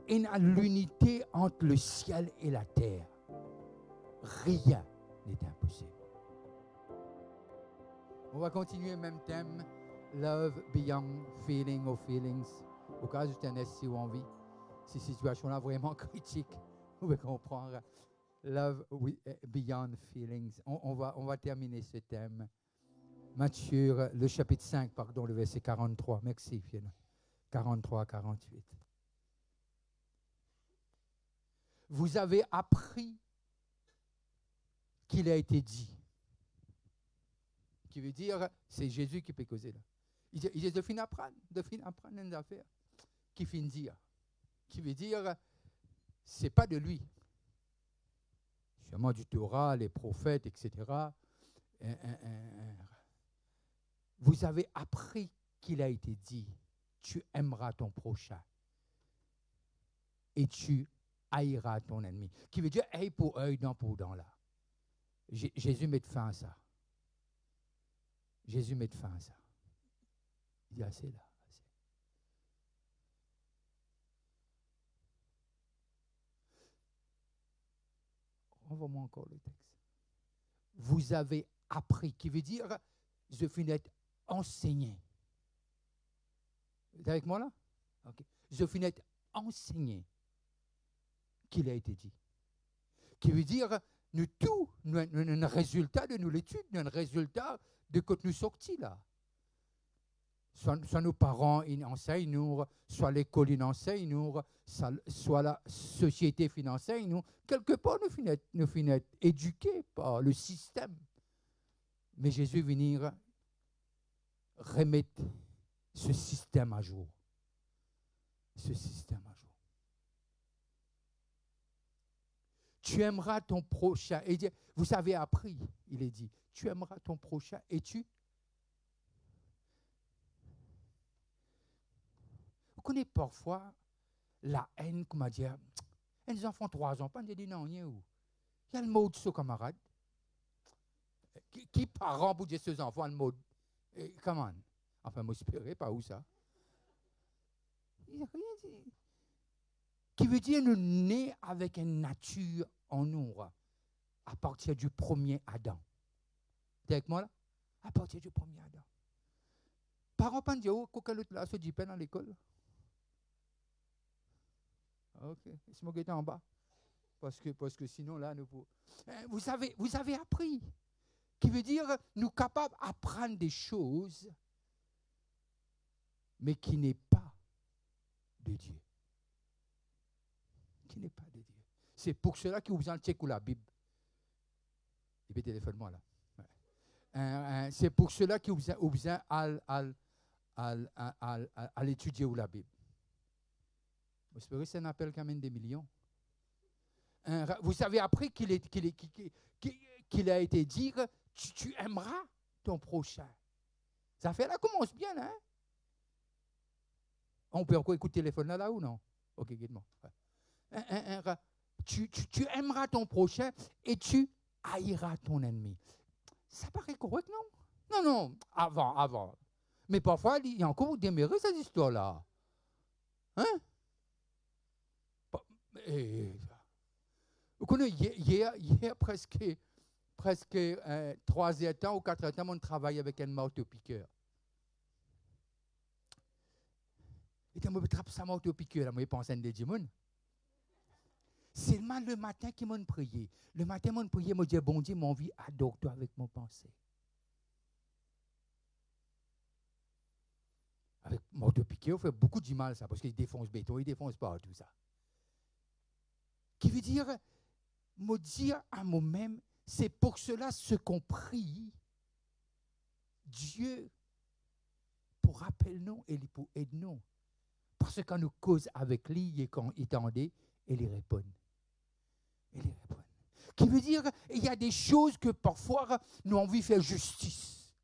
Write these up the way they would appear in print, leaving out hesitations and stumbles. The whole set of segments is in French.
et à l'unité entre le ciel et la terre. Rien n'est impossible. On va continuer même thème, love beyond feeling or feelings. Au cas où tu en es si envie, ces situations-là vraiment critiques, vous pouvez comprendre. Love beyond feelings. On va terminer ce thème. Matthieu, le chapitre 5, pardon, le verset 43. Merci, Fiona. 43, 48. Vous avez appris qu'il a été dit. Qui veut dire, c'est Jésus qui peut causer là. Il dit de fin apprendre une affaire. Qui fin dire. Qui veut dire, c'est pas de lui. Sûrement du Torah, les prophètes, etc. Vous avez appris qu'il a été dit, tu aimeras ton prochain et tu haïras ton ennemi. Qui veut dire œil pour œil, dent pour dent là. Jésus met fin à ça. Jésus met fin à ça. Il dit assez là. Assez. Renvoie-moi encore le texte. Vous avez appris, qui veut dire, je finis d'être enseigné. Vous êtes avec moi là? Okay. Je finis d'être enseigné qu'il a été dit. Qui veut dire, nous tout, un résultat de nous l'étude, un résultat de quand nous sortis là. Soit nos parents enseignent nous, soit l'école enseigne nous, soit la société enseigne nous. Quelque part, nous finissons éduqués par le système. Mais Jésus venir remettre ce système à jour. Ce système à jour. Tu aimeras ton prochain. Et vous avez appris, il est dit, tu aimeras ton prochain et tu. Vous connaissez parfois la haine, comment dire, les enfants 3 ans, pas de dire non, il y a le mot de ce camarade. Qui parent pour dire ces enfants le mot? Comment? Enfin, m'espérer, pas où ça? Il n'y a rien dit. Qui veut dire nous nés avec une nature en nous, à partir du premier Adam. Tu es avec moi là? À partir du premier Adam. Parents pas dire, oh, qu'aucun autre là se dit peine à l'école. Ok, c'est moi qui étais en bas. Parce que sinon là, vous avez appris. Qui veut dire nous capables d'apprendre des choses, mais qui n'est pas de Dieu. Qui n'est pas de Dieu. C'est pour cela que vous besoin de checker la Bible. Il peut téléphoner moi là. Ouais. C'est pour cela que vous besoin à l'étudier la Bible. J'espère que c'est un appel qui amène des millions. Vous avez appris qu'il a été dit, tu aimeras ton prochain. Ça fait là commence bien, hein? On peut encore écouter le téléphone là ou non? Ok, guide-moi. Tu aimeras ton prochain et tu haïras ton ennemi. Ça paraît correct, non? Non, avant. Mais parfois, il y a encore des mérites, cette histoire-là. Hein? Vous connaissez, hier presque 3 temps ou 4 temps, on travaille avec un marteau-piqueur. Et quand je trappe sa marteau-piqueur, je pense à un démon. Seulement le matin qu'ils m'ont prié. Le matin, ils m'ont prié, ils m'ont dit, bon Dieu, mon vie, adore-toi avec mon pensée. Avec marteau-piqueur, on fait beaucoup de mal, ça, parce qu'il défonce béton, il défonce pas tout ça. Qui veut dire, me dire à moi-même, c'est pour cela ce qu'on prie, Dieu, pour appeler nous et pour aider nous. Parce qu'on nous cause avec lui et qu'on attendait, et il répond. Qui veut dire, il y a des choses que parfois, nous avons envie de faire justice.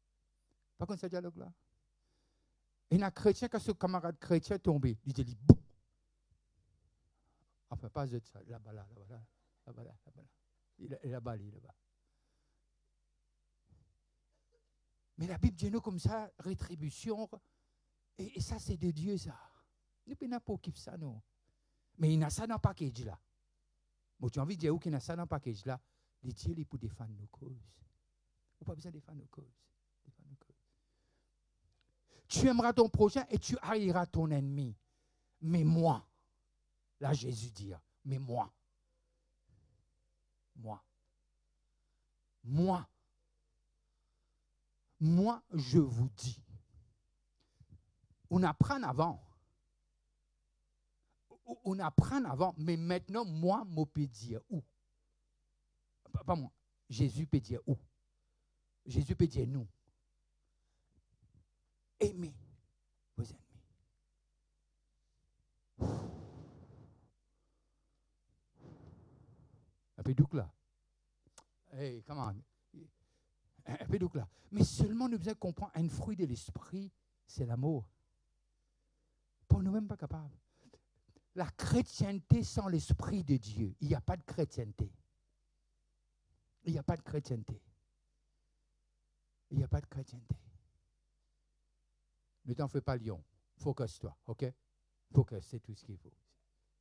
Pas comme ce dialogue-là. Et il y a un chrétien, quand ce camarade chrétien est tombé, il dit, boum. Enfin, pas de ça, là-bas. Il est là-bas. Mais la Bible dit nous comme ça, rétribution, et ça c'est de Dieu ça. Nous ne pouvons pas kiffer ça, non. Mais il y a ça dans le package là. Moi, tu as envie de dire qu'il y a ça dans le package là. Les dieux, ils pour défendre nos causes. On n'a pas besoin de défendre nos causes. Tu aimeras ton prochain et tu haïras ton ennemi. Mais moi, là Jésus dit, mais moi, je vous dis, on apprend avant, mais maintenant, moi, je peux dire où? Pas moi, Jésus peut dire où? Jésus peut dire nous. Aimez vos ennemis. Un peu doux là. Hey, come on. Un peu doux là. Mais seulement nous devons comprendre un fruit de l'esprit, c'est l'amour. Pour nous-mêmes pas capables. La chrétienté sans l'esprit de Dieu, il n'y a pas de chrétienté. Il n'y a pas de chrétienté. Il n'y a pas de chrétienté. Ne t'en fais pas, lion. Focus-toi, ok? Focus, c'est tout ce qu'il faut.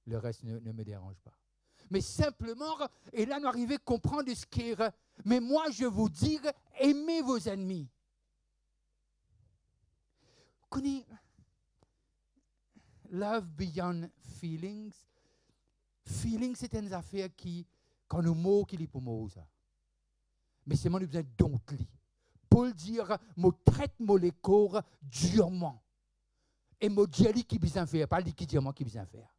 Le reste ne me dérange pas. Mais simplement, et là, nous arrivons à comprendre ce qui est. Mais moi, je vous dis, aimez vos ennemis. Vous connaissez Love Beyond Feelings. Feelings, c'est une affaire qui, quand nous mots, qui est pour moi, ça. Mais c'est moi, nous besoin d'ontli. Paul dire, moi traite moi les corps durement. Et moi dis qui besoin faire, pas lui qui dit moi qui besoin faire.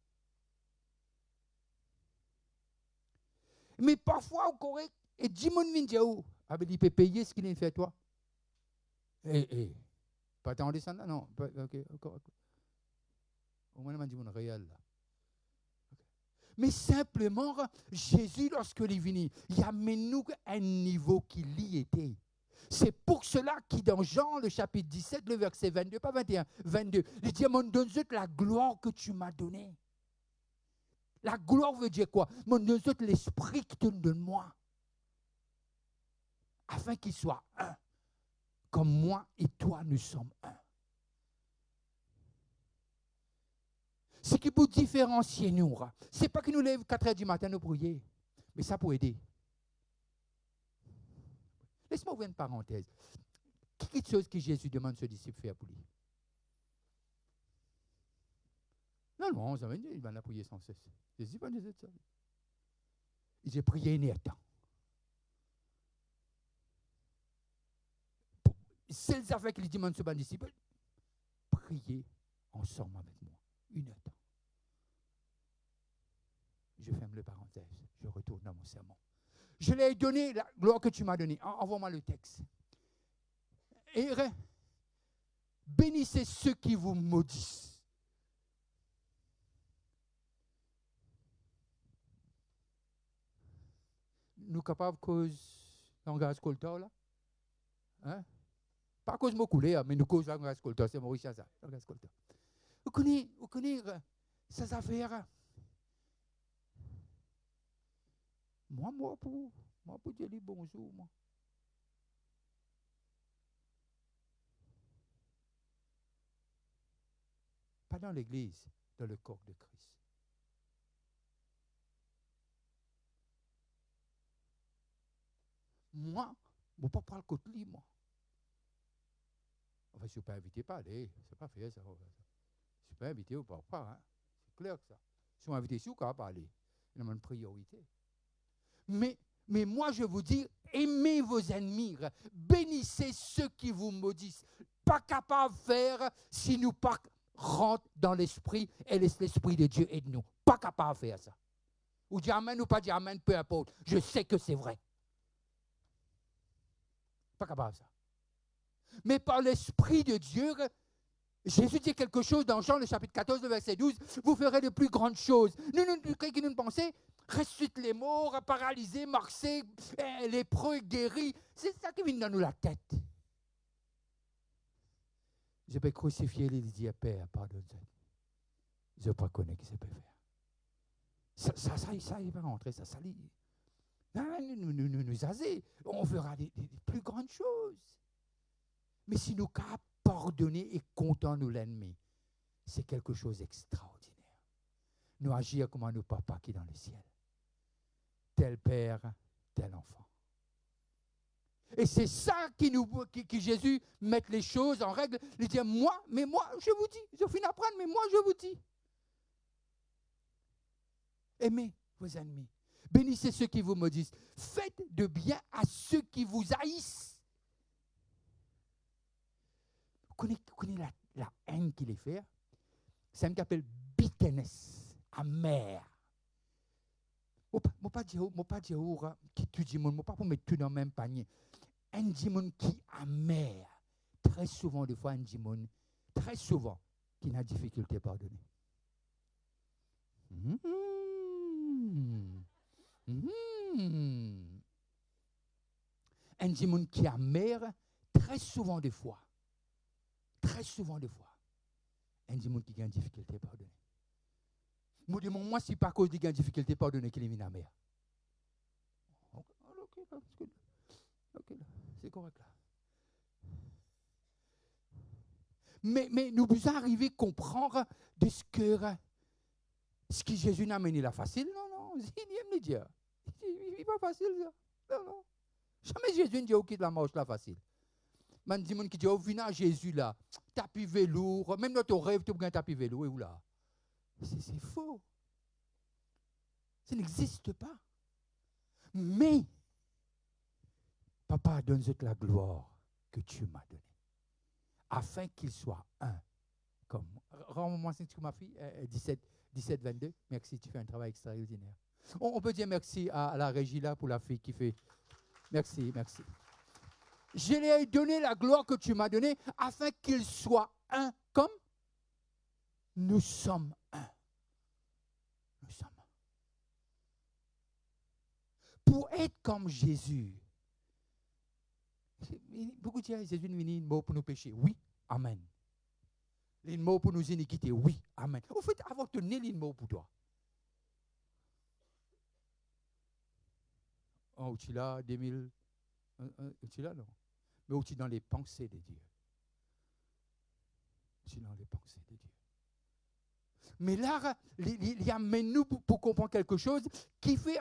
Mais parfois, au correct, et dis mon vin dire où? Ah ben il peut payer ce qu'il a fait toi. Pas t'en descendre là, non. Ok, encore. Au moins, on dit mon réel là. Mais simplement, Jésus, lorsqu'il est venu, il amène nous à un niveau qui l'y était. C'est pour cela qu'il, dans Jean, le chapitre 17, le verset 22, pas 21, 22, il dit, mon donne la gloire que tu m'as donnée. La gloire veut dire quoi? Mon donne l'esprit que tu me donnes moi. Afin qu'il soit un. Comme moi et toi, nous sommes un. Ce qui peut différencier nous, ce n'est pas qu'il nous lève 4 heures du matin nous prier, mais ça peut aider. Laisse-moi ouvrir une parenthèse. Quelque chose que Jésus demande à ses disciples de faire pour lui. Non, ça veut dire qu'il va la prier sans cesse. Jésus va nous dire ça. Il dit prier une heure temps. C'est les affaires qu'il demande à ses disciples. Priez ensemble avec moi. Une heure temps. Je ferme le parenthèse. Je retourne dans mon sermon. Je l'ai donné la gloire que tu m'as donnée. Envoie-moi le texte. Et bénissez ceux qui vous maudissent. Nous capables cause langage colteur là? Hein? Pas cause mot coulé, mais nous cause langage colteur. C'est Maurice ça, langage colteur. Vous connaissez ces affaires? Moi pour dire bonjour, moi. Pas dans l'église, dans le corps de Christ. Moi, je ne peux pas parler contre lui, moi. Enfin, je ne suis pas invité pas aller, c'est pas fait ça. Je ne suis pas invité ou pas, hein. C'est clair que ça. Si je suis invité, je suis pas aller. Il y a une priorité. Mais moi, je vous dis, aimez vos ennemis, bénissez ceux qui vous maudissent. Pas capable de faire si nous pas rentre dans l'esprit et laisse l'esprit de Dieu aide nous. Pas capable de faire ça. Ou dire amen ou pas dire amen, peu importe. Je sais que c'est vrai. Pas capable de ça. Mais par l'esprit de Dieu, Jésus dit quelque chose dans Jean, le chapitre 14, le verset 12, vous ferez de plus grandes choses. Nous pensons, ressuscite les morts, paralysés, marcher, lépreux, guéris. C'est ça qui vient dans nous la tête. Je peux crucifier les dire, Père, pardonne. Je ne connais pas ce qu'il peut faire. Ça, il va rentrer, ça salit. Nous aser, on fera des plus grandes choses. Mais si nous capables pardonner et comptons nous l'ennemi, c'est quelque chose d'extraordinaire. nous agir comme nos papas qui est dans le ciel. Tel père, tel enfant. Et c'est ça qui Jésus met les choses en règle. Il dit, moi, je vous dis, je finis d'apprendre, mais moi, je vous dis. Aimez vos ennemis. Bénissez ceux qui vous maudissent. Faites de bien à ceux qui vous haïssent. Vous connaissez la haine qu'il les fait? C'est un qui appelle bitterness, amer. Je ne pas dire qui tu dis, je ne pas pour mettre tout dans le même panier. Un dimon qui amer, très souvent, des fois, un dimon, très souvent, qui n'a difficulté à pardonner. Un dimon qui amer, très souvent, des fois, un dimon qui a une difficulté à pardonner. Moi, si pas à cause de difficulté à pardonner qu'il est mis amer. Ok, c'est correct là. Mais nous pouvons arriver à comprendre de ce que Jésus n'a amené la facile. Non, il aime le dire. Il n'est pas facile ça. Non. Jamais Jésus ne dit ok de la marche là facile. Man dit qui dit au final Jésus là, tapis velours, même dans ton rêve tu as un tapis velours et où là. C'est faux. Ça n'existe pas. Mais Papa, donne-moi la gloire que tu m'as donnée, afin qu'il soit un comme moi. Rends-moi ce que ma fille, 17-22. Merci, tu fais un travail extraordinaire. On peut dire merci à la régie là pour la fille qui fait. Merci. Je lui ai donné la gloire que tu m'as donnée, afin qu'il soit un comme nous sommes un. Nous sommes un. Pour être comme Jésus. Beaucoup disent Jésus nous vient mort pour nos péchés. Oui, amen. Il est mort pour nos iniquités. Oui, amen. Au fait, avant de tenir, il est mort pour toi. Oh, tu l'as 2000. Tu l'as non. Mais tu dans les pensées de Dieu. Tu dans les pensées de Dieu. Mais là, il amène nous pour comprendre quelque chose qui fait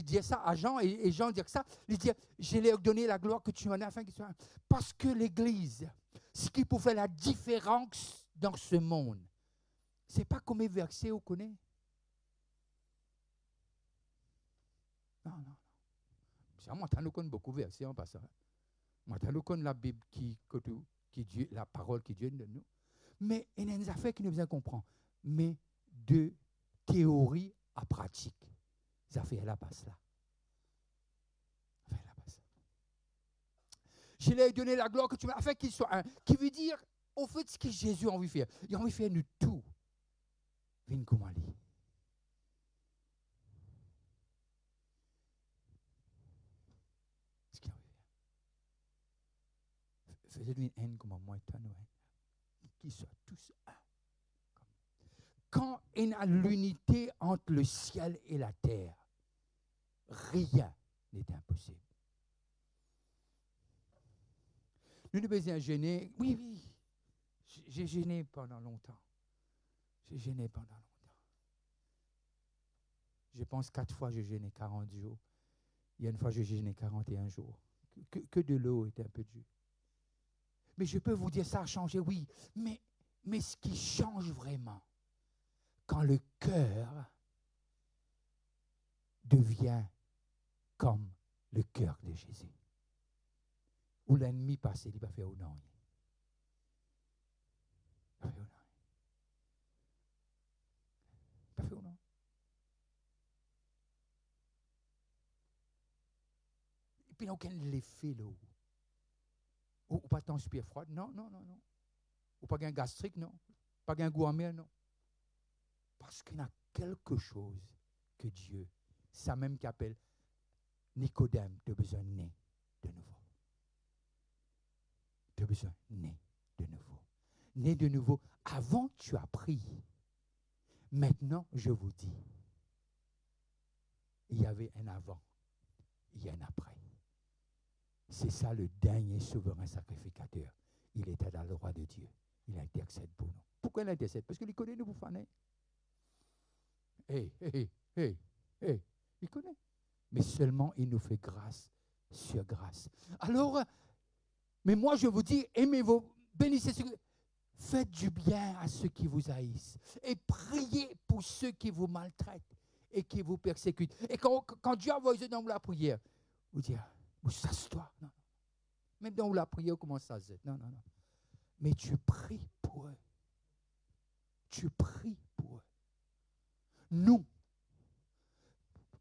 dire ça à Jean, et Jean dit ça, il dit, je lui ai donné la gloire que tu m'en as afin qu'il soit. Parce que l'Église, ce qui peut faire la différence dans ce monde, c'est pas comme les versets on connaît. Non. Moi, je connais beaucoup de versets en passant. Moi, je connais la Bible qui Dieu, la parole qui Dieu donne nous. Mais il y a des affaires qui nous besoin comprendre. Mais de théorie à pratique. Ça fait la passe là. Je lui ai donné la gloire que tu m'as afin qu'il soit un. Qui veut dire, au fait, ce que Jésus a envie de faire. Il a envie de faire nous tout. Viens comme Ali. Ce qu'il a envie de faire. Faisez-lui une haine comme moi et toi, Noël. Qu'ils soient tous un. Quand il y a l'unité entre le ciel et la terre, rien n'est impossible. Nous ne besoin gêner. Oui. J'ai gêné pendant longtemps. Je pense 4 fois j'ai gêné 40 jours. Il y a une fois j'ai gêné 41 jours. Que de l'eau était un peu dure. Mais je peux vous dire, ça a changé, oui. Mais ce qui change vraiment, quand le cœur devient comme le cœur de Jésus. Où l'ennemi passe, il va faire au non. Il va faire au non. Et puis, il n'y a aucun effet là. Ou pas transpire froide, non. Ou pas un gastrique, non. Pas un goût amer, non. Parce qu'il y a quelque chose que Dieu, ça même qu'appelle Nicodème, tu as besoin de naître de nouveau. Tu as besoin de naître de nouveau. Né de nouveau. Avant, tu as prié. Maintenant, je vous dis, il y avait un avant, il y a un après. C'est ça le dernier souverain sacrificateur. Il était dans le roi de Dieu. Il intercède pour nous. Pourquoi il intercède? Parce qu'il connaît nous pour faner. Hé, hé, hé, hé. Il connaît. Mais seulement il nous fait grâce sur grâce. Alors, mais moi je vous dis, aimez vos, bénissez ceux, faites du bien à ceux qui vous haïssent et priez pour ceux qui vous maltraitent et qui vous persécutent. Et quand Dieu envoie dans la prière, vous dites, vous s'asseoir. Non. Même dans la prière, comment ça se dit? Non. Mais tu pries pour eux. Tu pries pour eux. Nous,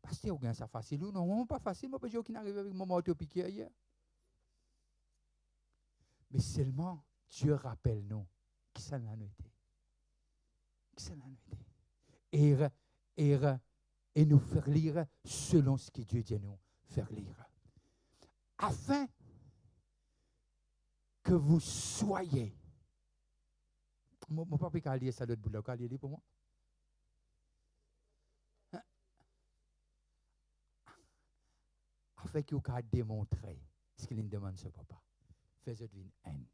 pasteur, ça facile ou non? Pas facile, moi, parce que qui n'arrive avec mon moto piqué hier. Mais seulement, Dieu rappelle nous qui ça l'a été. Qui ça l'a été. Et nous faire lire selon ce que Dieu dit à nous faire lire. Afin que vous soyez. Mon papa a lié ça de l'autre bout, il a lié pour moi. Afin que vous puissiez démontrer ce qu'il demande ce papa. Faites une haine.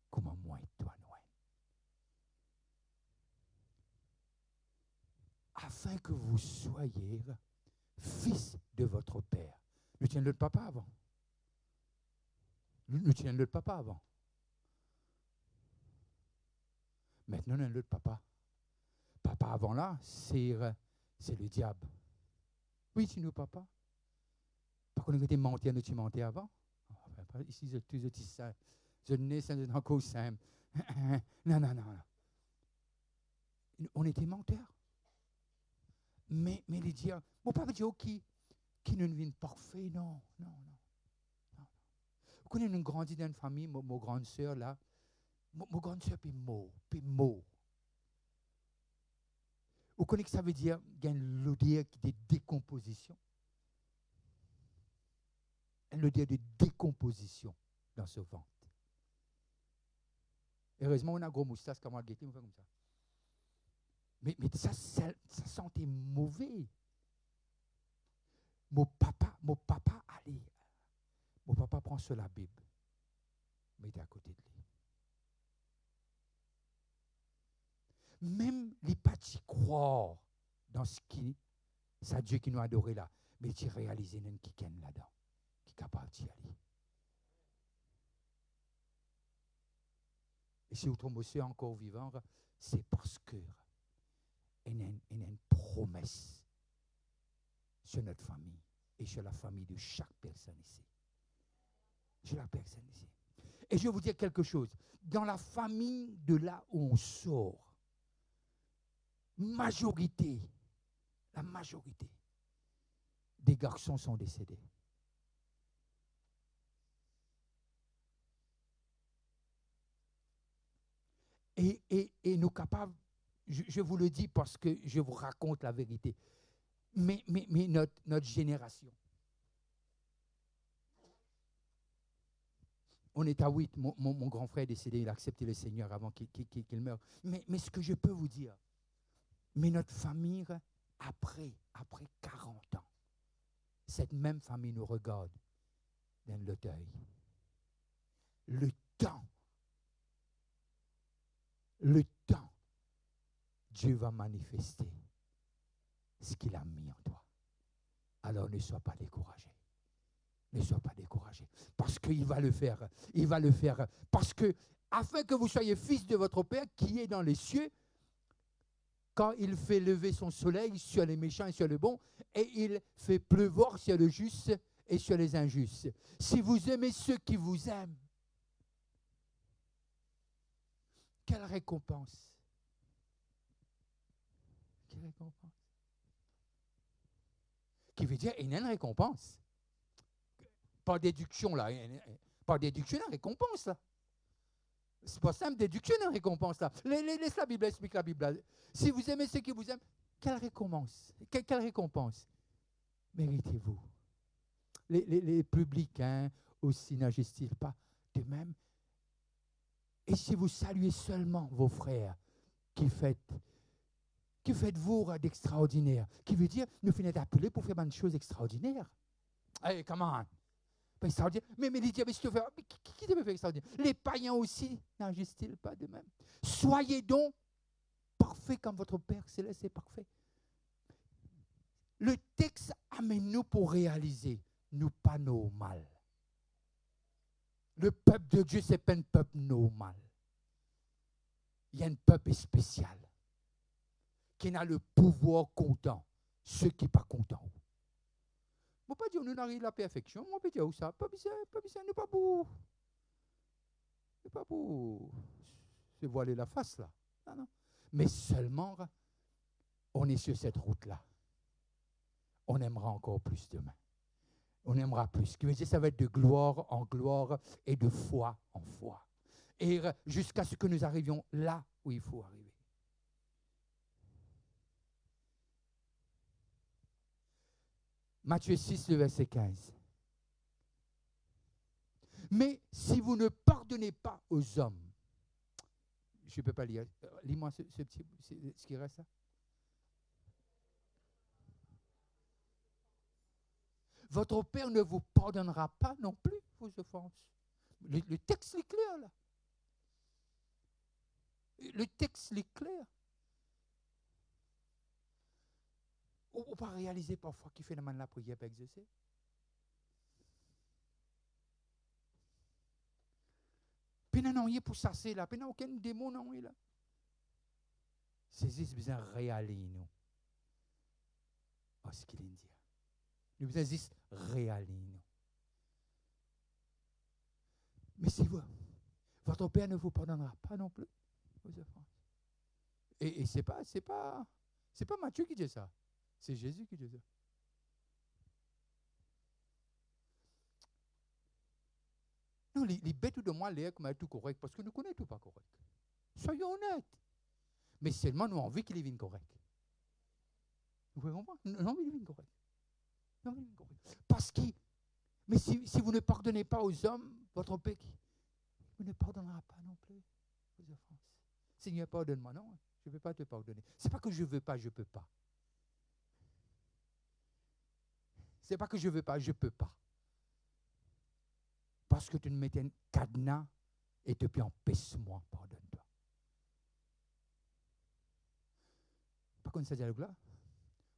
Comment moi et toi nous haine. Afin que vous soyez fils de votre père. Nous tiens l'autre papa avant. Nous tiens l'autre papa avant. Maintenant, on a l'autre papa. Papa avant là, c'est le diable. Oui, c'est nous, papa. Par contre, on était menti, nous menti avant. Ici, je dis ça. Je n'ai ça dans cause simple. Non. On était menteurs. Mais les diables, mon papa dit qui ne vient parfait, non. Vous connaissez, nous grandit dans une famille, mon grande sœur là. Mon grande sœur puis mot. Vous connaissez que ça veut dire qu'il y a l'odeur de décomposition. L'odeur de décomposition dans ce ventre. Heureusement, on a un gros moustache comme moi, on fait comme ça. Mais ça sentait mauvais. Mon papa allez. Mon papa prend sur la Bible. Mettez à côté de lui. Même les pas d'y croire dans ce qui, c'est Dieu qui nous a adoré là, mais tu réalises qu'il y a là-dedans, qui est capable d'y aller. Et si votre monsieur est encore vivant, c'est parce que il y a une promesse sur notre famille et sur la famille de chaque personne ici. Et je vais vous dire quelque chose. Dans la famille de là où on sort, la majorité des garçons sont décédés. Et nous capables, je vous le dis parce que je vous raconte la vérité, mais notre génération, on est à 8, mon grand frère est décédé, il a accepté le Seigneur avant qu'il meure. Mais ce que je peux vous dire, mais notre famille, après 40 ans, cette même famille nous regarde dans le deuil. Le temps, Dieu va manifester ce qu'il a mis en toi. Alors ne sois pas découragé. Ne sois pas découragé. Parce qu'il va le faire. Il va le faire. Parce que, afin que vous soyez fils de votre Père qui est dans les cieux, quand il fait lever son soleil sur les méchants et sur les bons, et il fait pleuvoir sur le juste et sur les injustes. Si vous aimez ceux qui vous aiment, quelle récompense? Quelle récompense? Qui veut dire, il y a une récompense. Par déduction, là. Par déduction, une récompense, là. C'est pas simple, déduction, une récompense, là. Laisse la Bible, explique la Bible. Là. Si vous aimez ceux qui vous aiment, quelle récompense? Quelle récompense? Méritez-vous. Les publicains aussi n'agissent-ils pas de même? Et si vous saluez seulement vos frères, qui faites-vous d'extraordinaire? Qui veut dire, nous finissons d'appeler pour faire des choses extraordinaires. Hey, come on! Pas extraordinaire. Mais les diables, qui te fait faire extraordinaire? Les païens aussi n'agissent-ils pas de même? Soyez donc parfaits comme votre Père céleste est parfait. Le texte amène nous pour réaliser, nous pas normal. Le peuple de Dieu, ce n'est pas un peuple normal. Il y a un peuple spécial qui a le pouvoir content, ceux qui ne sont pas contents. Je ne peux pas dire que nous n'arrivons à la perfection, je peux dire où ça, pas besoin, nous pas pour. C'est pas pour se voiler la face là. Non, non. Mais seulement, on est sur cette route-là. On aimera encore plus demain. On aimera plus. Ce qui veut dire, ça va être de gloire en gloire et de foi en foi. Et jusqu'à ce que nous arrivions là où il faut arriver. Matthieu 6, le verset 15. Mais si vous ne pardonnez pas aux hommes, je ne peux pas lire, lis-moi ce qui reste là. Votre Père ne vous pardonnera pas non plus vos offenses. Le texte est clair là. Le texte est clair. On ne peut pas réaliser parfois qu'il fait la prière pour exaucer. Puis non, il y a pour ça, c'est là. Puis non, aucun démon, non, là. C'est juste besoin de réaliser, nous. Oh, ce qu'il dit. Nous besoin juste réaliser, nous. Mais si votre Père ne vous pardonnera pas non plus vos offenses. Et c'est pas Matthieu qui dit ça. C'est Jésus qui dit ça. Non, les bêtes de moi, les comme tout correct, parce que nous connaissons tout pas correct. Soyons honnêtes. Mais seulement nous avons envie qu'il vienne correct. Vous pouvez comprendre? Nous avons envie qu'il vienne correct. Parce que, mais si vous ne pardonnez pas aux hommes, votre Père, vous ne pardonnera pas non plus vos offenses. Seigneur, pardonne-moi. Non, je ne veux pas te pardonner. Ce n'est pas que je ne veux pas, je ne peux pas. Ce n'est pas que je ne veux pas, je ne peux pas. Parce que tu me mettais un cadenas et depuis empêche-moi, pardonne-toi. Pas comme ça dialogue-là.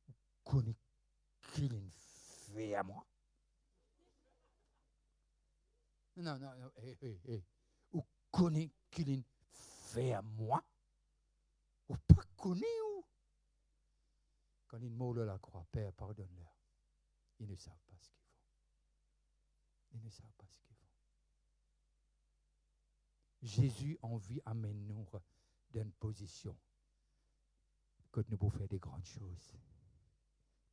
Vous connaissez qu'il fait à moi. Non. Vous connaissez qu'il fait à moi. Vous pas connaissez où. Quand ils mourent de la croix, Père, pardonne-leur. Ils ne savent pas ce qu'ils font. Ils ne savent pas ce qu'ils font. Jésus envie amène-nous dans une position que nous pouvons faire des grandes choses.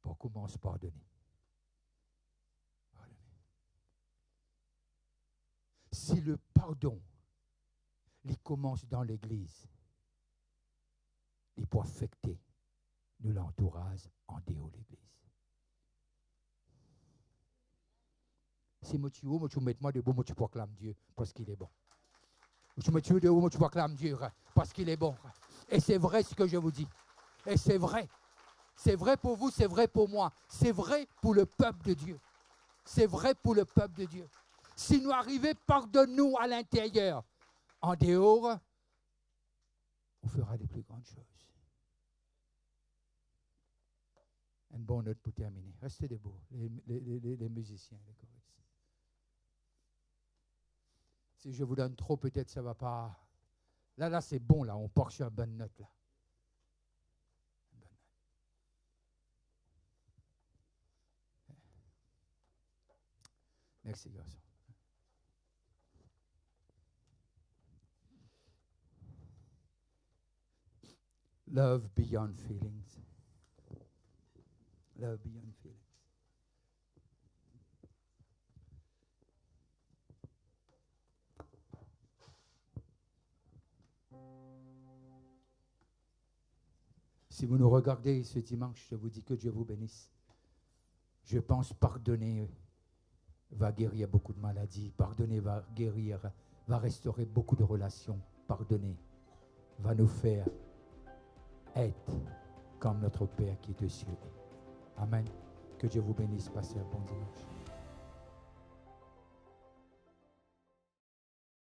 Pour commencer à pardonner. Si le pardon, il commence dans l'Église, il peut affecter nous l'entourage en dehors de l'Église. Si moi tu mets moi debout, moi tu proclames Dieu parce qu'il est bon. Tu me tues debout, moi tu proclames Dieu parce qu'il est bon. Et c'est vrai ce que je vous dis. Et c'est vrai. C'est vrai pour vous, c'est vrai pour moi. C'est vrai pour le peuple de Dieu. C'est vrai pour le peuple de Dieu. Si nous arrivons, pardonne-nous à l'intérieur. En dehors, on fera des plus grandes choses. Une bonne note pour terminer. Restez debout, les musiciens, les choristes. Si je vous donne trop, peut-être ça ne va pas. Là, c'est bon, là, on part sur une bonne note, là. Merci, garçon. Love beyond feelings. Love beyond feelings. Si vous nous regardez ce dimanche, je vous dis que Dieu vous bénisse. Je pense pardonner va guérir beaucoup de maladies. Pardonner va guérir, va restaurer beaucoup de relations. Pardonner va nous faire être comme notre Père qui est aux cieux. Amen. Que Dieu vous bénisse. Passez un bon dimanche.